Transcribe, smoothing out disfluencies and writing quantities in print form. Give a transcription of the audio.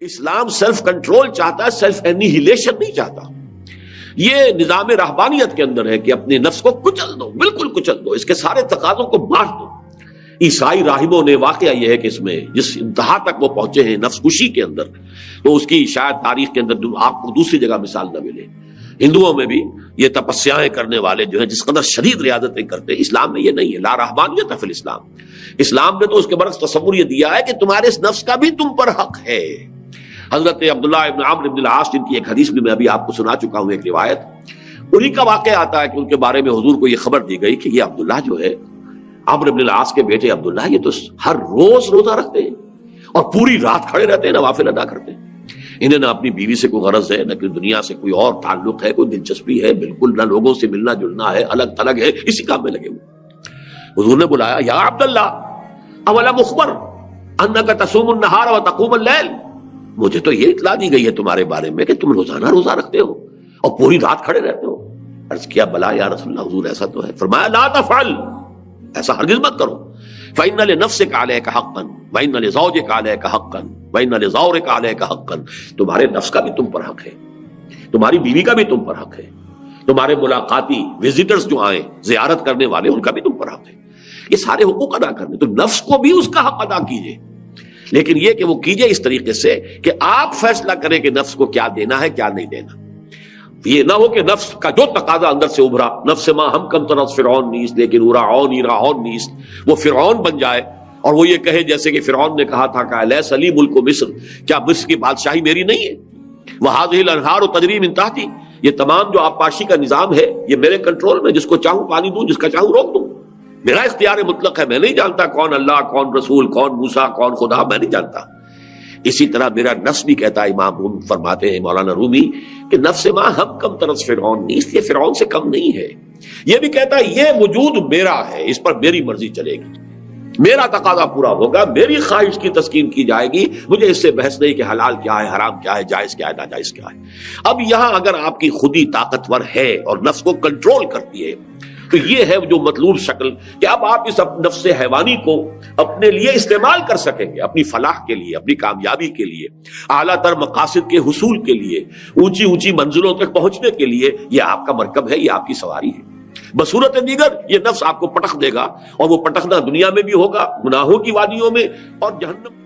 اسلام self control چاہتا ہے، self annihilation نہیں چاہتا۔ یہ نظام رہبانیت کے اندر ہے کہ اپنے نفس کو کچل دو، بالکل کچل دو، اس کے سارے تقاضوں کو بانٹ دو۔ عیسائی راہبوں نے واقعہ یہ ہے کہ اس میں جس انتہا تک وہ پہنچے ہیں نفس کشی کے اندر، تو اس کی شاید تاریخ کے اندر آپ کو دوسری جگہ مثال نہ ملے۔ ہندوؤں میں بھی یہ تپسیاں کرنے والے جو ہیں جس قدر شدید ریاضتیں کرتے ہیں، اسلام میں یہ نہیں ہے۔ لا رہبانیت فی الاسلام۔ اسلام نے تو اس کے برعکس تصور یہ دیا ہے کہ تمہارے اس نفس کا بھی تم پر حق ہے۔ حضرت عبداللہ ابن عمرو ابن العاص جن کی ایک حدیث بھی میں ابھی آپ کو سنا چکا ہوں، ایک روایت، انہی کا واقعہ آتا ہے کہ ان کے بارے میں حضور کو یہ خبر دی گئی کہ یہ عبداللہ جو ہے، عمرو ابن العاص کے بیٹے عبداللہ، یہ تو ہر روز روزہ رکھتے ہیں اور پوری رات کھڑے رہتے ہیں، نوافل ادا کرتے ہیں۔ انہیں نہ اپنی بیوی سے کوئی غرض ہے، نہ کہ دنیا سے کوئی اور تعلق ہے، کوئی دلچسپی ہے، بالکل نہ لوگوں سے ملنا جلنا ہے، الگ تھلگ ہے، اسی کام میں لگے ہوئے۔ حضور نے بلایا، یا عبداللہ اولم اخبر انک تصوم النہار وتقوم اللیل، مجھے تو یہ اطلاع دی گئی ہے تمہارے بارے میں کہ تم روزانہ روزہ رکھتے ہو اور پوری رات کھڑے رہتے ہو۔ عرض کیا، بلا یا رسول اللہ، حضور ایسا تو ہے۔ فرمایا، لا تفعل، ایسا ہرگز مت کرو۔ فإن لنفسك عليك حقا وإن لزوجك عليك حقا وإن لزورك عليك حقا، تمہارے نفس کا بھی تم پر حق ہے، تمہاری بیوی کا بھی تم پر حق ہے، تمہارے ملاقاتی وزٹرز جو آئیں زیارت کرنے والے ان کا بھی تم پر حق ہے۔ یہ سارے حقوق ادا کرنے، تو نفس کو بھی اس کا حق ادا کیجئے، لیکن یہ کہ وہ کیجئے اس طریقے سے کہ آپ فیصلہ کریں کہ نفس کو کیا دینا ہے کیا نہیں دینا۔ یہ نہ ہو کہ نفس کا جو تقاضا اندر سے ابھرا، نفس ما ہم کم طرف فرعون نیست لیکن راعون نیست، وہ فرعون بن جائے اور وہ یہ کہے جیسے کہ فرعون نے کہا تھا کہ الیس لی ملک مصر، کیا مصر کی بادشاہی میری نہیں ہے؟ وہذہ الانہار تجری من تحتی، یہ تمام جو آبپاشی کا نظام ہے یہ میرے کنٹرول میں، جس کو چاہوں پانی دوں، جس کا چاہوں روک دوں، میرا اختیار مطلق ہے۔ میں نہیں جانتا کون اللہ، کون رسول، کون موسیٰ، کون خدا، میں نہیں جانتا۔ اسی طرح میرا نفس بھی کہتا ہے، امام روم فرماتے ہیں مولانا رومی کہ نفس ما ہم کم طرف فرعون نیست، یہ فرعون سے کم نہیں ہے۔ یہ بھی کہتا ہے یہ وجود میرا ہے، اس پر میری مرضی چلے گی، میرا تقاضا پورا ہوگا، میری خواہش کی تسکین کی جائے گی، مجھے اس سے بحث نہیں کہ حلال کیا ہے، حرام کیا ہے، جائز کیا ہے، ناجائز کیا ہے۔ اب یہاں اگر آپ کی خودی طاقتور ہے اور نفس کو کنٹرول کرتی ہے تو یہ ہے جو مطلوب شکل کہ اب آپ اس نفس حیوانی کو اپنے لیے استعمال کر سکیں گے، اپنی فلاح کے لیے، اپنی کامیابی کے لیے، اعلیٰ تر مقاصد کے حصول کے لیے، اونچی اونچی منزلوں تک پہنچنے کے لیے۔ یہ آپ کا مرکب ہے، یہ آپ کی سواری ہے۔ بصورت دیگر یہ نفس آپ کو پٹخ دے گا، اور وہ پٹخنا دنیا میں بھی ہوگا، گناہوں کی وادیوں میں اور جہنم